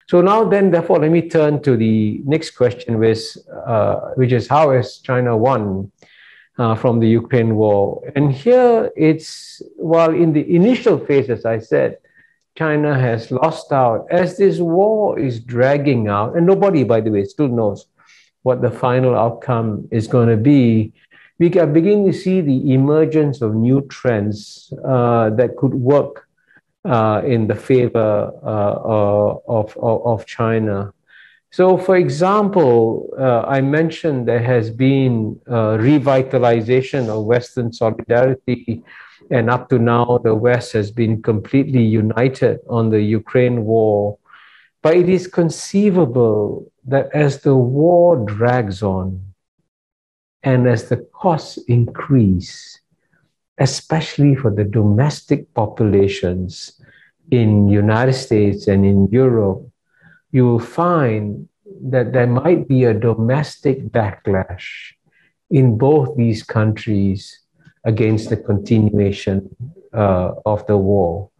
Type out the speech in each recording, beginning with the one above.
So now then, therefore, let me turn to the next question, which is how has China won from the Ukraine war? And here it's, while in the initial phase, as I said, China has lost out. As this war is dragging out, and nobody, by the way, still knows what the final outcome is going to be, we are beginning to see the emergence of new trends that could work in the favor of China. So, for example, I mentioned there has been revitalization of Western solidarity, and up to now, the West has been completely united on the Ukraine war. But it is conceivable that as the war drags on and as the costs increase, especially for the domestic populations in the United States and in Europe, you will find that there might be a domestic backlash in both these countries against the continuation of the war.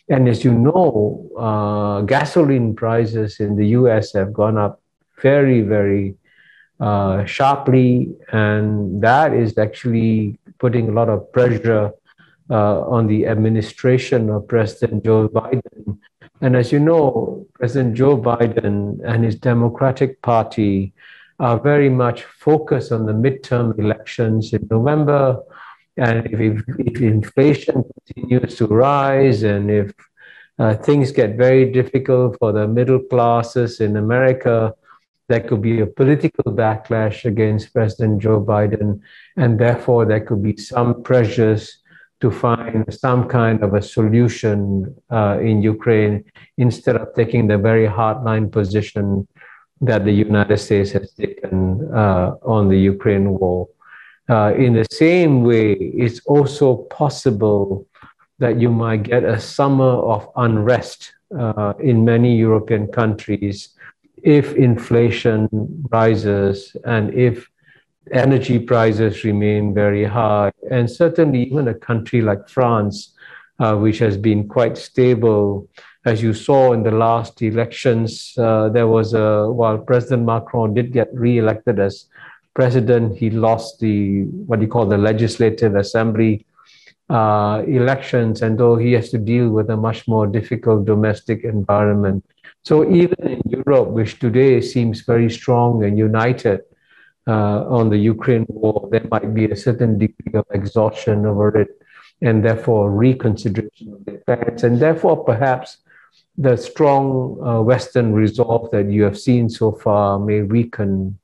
And as you know, gasoline prices in the US have gone up very, very sharply, and that is actually putting a lot of pressure on the administration of President Joe Biden. And as you know, President Joe Biden and his Democratic Party are very much focused on the midterm elections in November. And if inflation continues to rise, and if things get very difficult for the middle classes in America, there could be a political backlash against President Joe Biden, and therefore there could be some pressures to find some kind of a solution in Ukraine instead of taking the very hardline position that the United States has taken on the Ukraine war. In the same way, it's also possible that you might get a summer of unrest in many European countries if inflation rises and if energy prices remain very high. And certainly even a country like France, which has been quite stable, as you saw in the last elections, there was while President Macron did get re-elected as president, he lost what you call the Legislative Assembly elections, and though he has to deal with a much more difficult domestic environment. So even in Europe, which today seems very strong and united on the Ukraine war, there might be a certain degree of exhaustion over it, and therefore reconsideration of the plans, and therefore perhaps the strong Western resolve that you have seen so far may weaken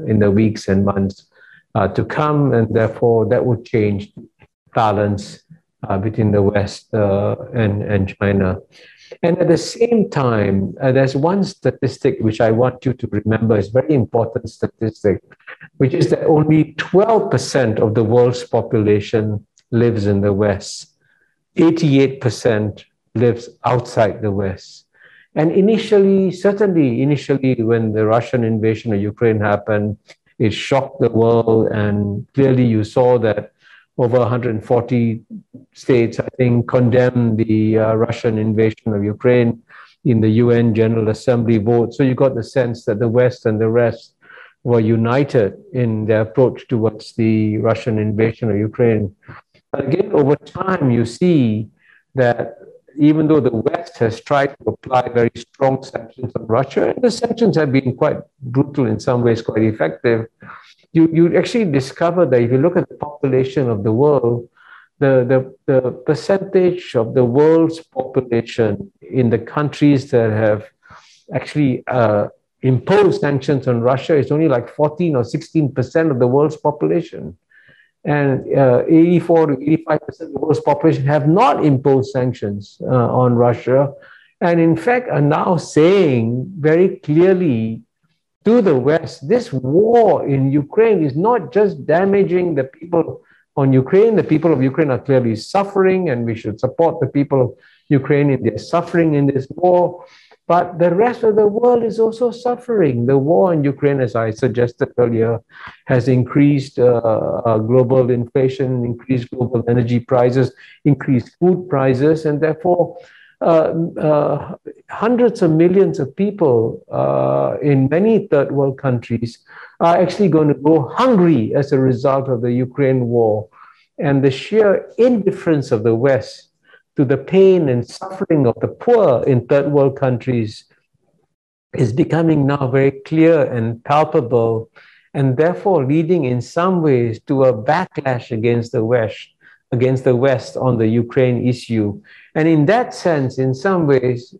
in the weeks and months to come, and therefore that would change balance between the West and China. And at the same time, there's one statistic which I want you to remember, is a very important statistic, which is that only 12% of the world's population lives in the West. 88% lives outside the West. And certainly initially, when the Russian invasion of Ukraine happened, it shocked the world. And clearly you saw that over 140 states, I think, condemned the Russian invasion of Ukraine in the UN General Assembly vote. So you got the sense that the West and the rest were united in their approach towards the Russian invasion of Ukraine. But again, over time, you see that even though the West has tried to apply very strong sanctions on Russia, and the sanctions have been quite brutal, in some ways quite effective, you actually discover that if you look at the population of the world, the percentage of the world's population in the countries that have actually imposed sanctions on Russia is only like 14 or 16% of the world's population. And 84 to 85% of the world's population have not imposed sanctions on Russia, and in fact are now saying very clearly to the West, this war in Ukraine is not just damaging the people on Ukraine. The people of Ukraine are clearly suffering, and we should support the people of Ukraine in their suffering in this war. But the rest of the world is also suffering. The war in Ukraine, as I suggested earlier, has increased global inflation, increased global energy prices, increased food prices, and therefore hundreds of millions of people in many third world countries are actually going to go hungry as a result of the Ukraine war. And the sheer indifference of the West to the pain and suffering of the poor in third world countries is becoming now very clear and palpable, and therefore leading in some ways to a backlash against the West on the Ukraine issue. And in that sense, in some ways,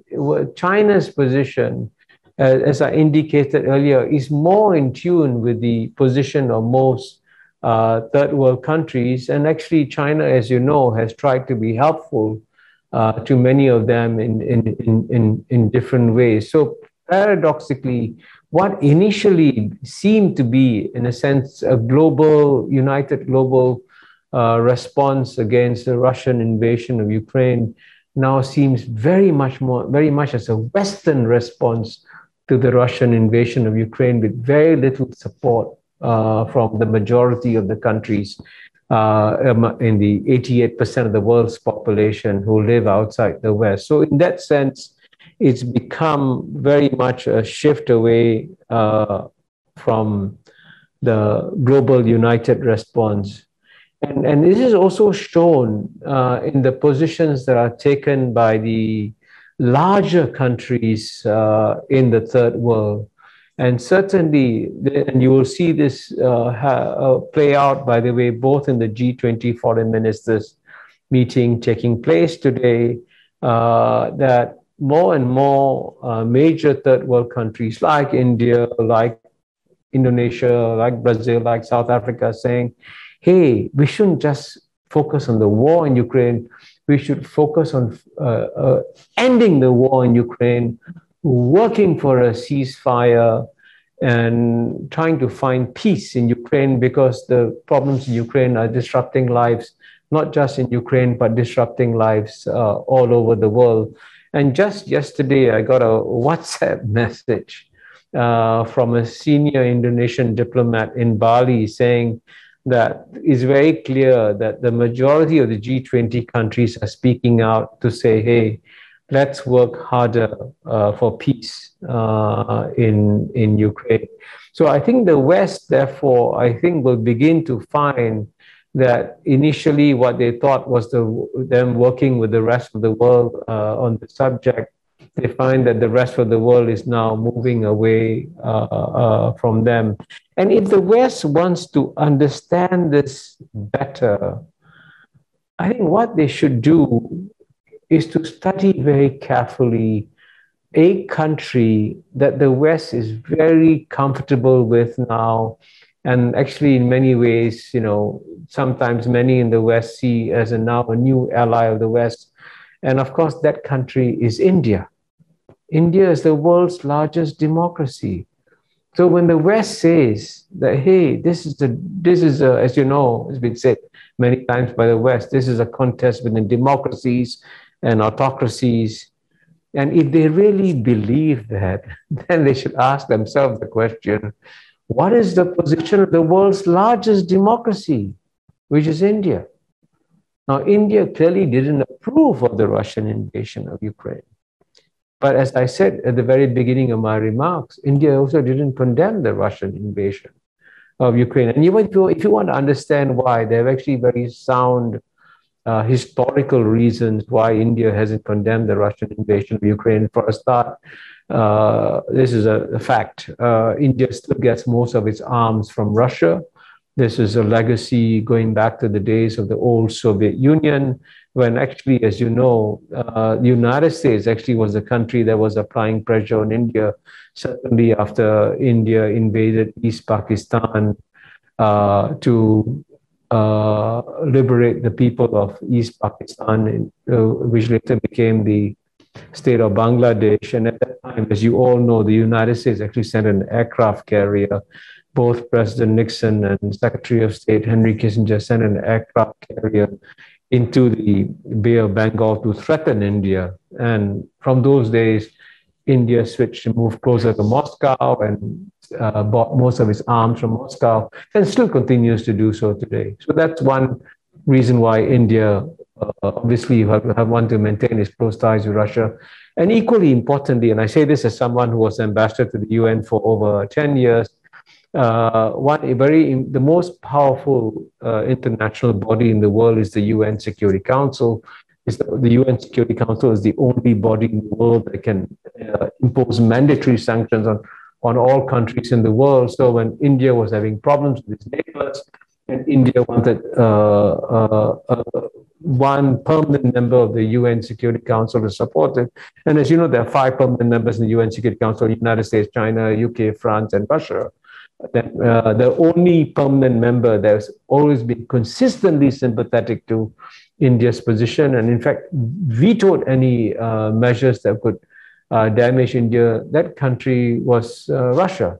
China's position, as I indicated earlier, is more in tune with the position of most third world countries. And actually, China, as you know, has tried to be helpful to many of them in different ways. So paradoxically, what initially seemed to be, in a sense, a united global response against the Russian invasion of Ukraine now seems very much as a Western response to the Russian invasion of Ukraine, with very little support from the majority of the countries in the 88% of the world's population who live outside the West. So in that sense, it's become very much a shift away from the global united response. And this is also shown in the positions that are taken by the larger countries in the third world. And certainly, and you will see this play out, by the way, both in the G20 foreign ministers meeting taking place today, that more and more major third world countries like India, like Indonesia, like Brazil, like South Africa, saying, hey, we shouldn't just focus on the war in Ukraine. We should focus on ending the war in Ukraine, working for a ceasefire, and trying to find peace in Ukraine, because the problems in Ukraine are disrupting lives, not just in Ukraine, but disrupting lives all over the world. And just yesterday, I got a WhatsApp message from a senior Indonesian diplomat in Bali saying that it's very clear that the majority of the G20 countries are speaking out to say, hey, let's work harder for peace in Ukraine. So I think the West, therefore, will begin to find that initially what they thought was them working with the rest of the world on the subject, they find that the rest of the world is now moving away from them. And if the West wants to understand this better, I think what they should do is to study very carefully a country that the West is very comfortable with now. And actually, in many ways, sometimes many in the West see as now a new ally of the West. And of course, that country is India. India is the world's largest democracy. So when the West says that, hey, this is as you know, it's been said many times by the West, this is a contest between democracies and autocracies. And if they really believe that, then they should ask themselves the question, what is the position of the world's largest democracy, which is India? Now, India clearly didn't approve of the Russian invasion of Ukraine. But as I said at the very beginning of my remarks, India also didn't condemn the Russian invasion of Ukraine. And if you want to understand why, they have actually very sound historical reasons why India hasn't condemned the Russian invasion of Ukraine. For a start, this is a fact. India still gets most of its arms from Russia. This is a legacy going back to the days of the old Soviet Union, when actually, as you know, the United States actually was the country that was applying pressure on India, certainly after India invaded East Pakistan to liberate the people of East Pakistan, which later became the state of Bangladesh. And at that time, as you all know, the United States actually sent an aircraft carrier. Both President Nixon and Secretary of State Henry Kissinger sent an aircraft carrier into the Bay of Bengal to threaten India. And from those days, India switched to move closer to Moscow and bought most of its arms from Moscow, and still continues to do so today. So that's one reason why India obviously want to maintain its close ties with Russia. And equally importantly, and I say this as someone who was ambassador to the UN for over 10 years, the most powerful international body in the world is the UN Security Council. The UN Security Council is the only body in the world that can impose mandatory sanctions on all countries in the world. So when India was having problems with its neighbors, and India wanted one permanent member of the UN Security Council to support it. And as you know, there are 5 permanent members in the UN Security Council: United States, China, UK, France, and Russia. Then, the only permanent member that has always been consistently sympathetic to India's position, and in fact vetoed any measures that could damage India, that country was Russia.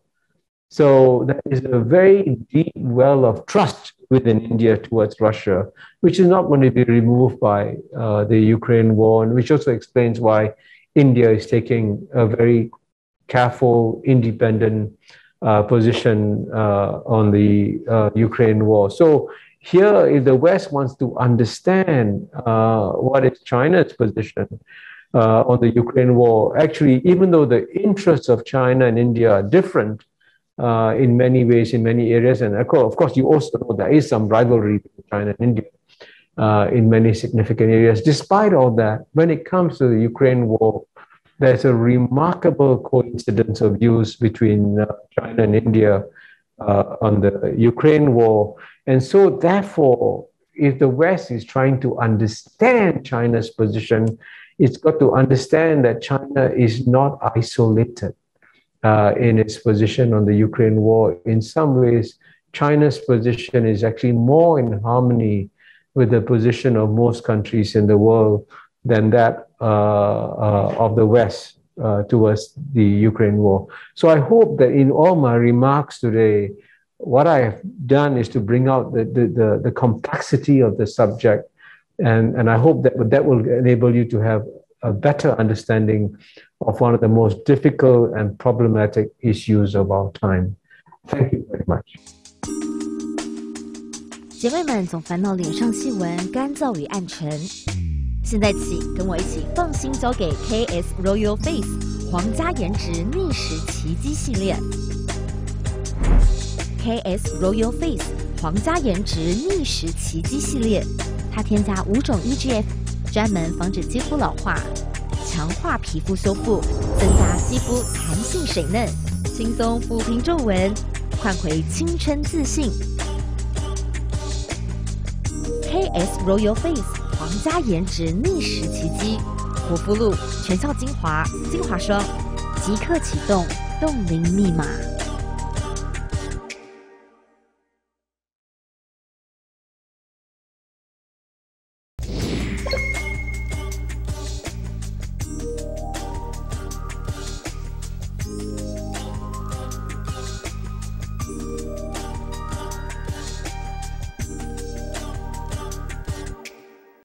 So that is a very deep well of trust within India towards Russia, which is not going to be removed by the Ukraine war, and which also explains why India is taking a very careful, independent position on the Ukraine war. So here, if the West wants to understand what is China's position on the Ukraine war, actually, even though the interests of China and India are different in many ways, in many areas, and of course, you also know there is some rivalry between China and India in many significant areas. Despite all that, when it comes to the Ukraine war, there's a remarkable coincidence of views between China and India on the Ukraine war. And so therefore, if the West is trying to understand China's position, it's got to understand that China is not isolated in its position on the Ukraine war. In some ways, China's position is actually more in harmony with the position of most countries in the world than that of the West towards the Ukraine war. So I hope that in all my remarks today, what I have done is to bring out the complexity of the subject, and I hope that will enable you to have a better understanding of one of the most difficult and problematic issues of our time. Thank you very much. 姐妹们总烦恼脸上细纹、干燥与暗沉，现在起跟我一起放心交给 KS Royal Face 皇家颜值逆时奇迹系列。KS Royal Face 皇家颜值逆时奇迹系列，它添加5种 EGF， 专门防止肌肤老化，强化皮肤修复，增加肌肤弹性水嫩，轻松抚平皱纹，换回青春自信。KS Royal Face 皇家颜值逆时奇迹，活肤露、全效精华、精华霜，即刻启动冻龄密码。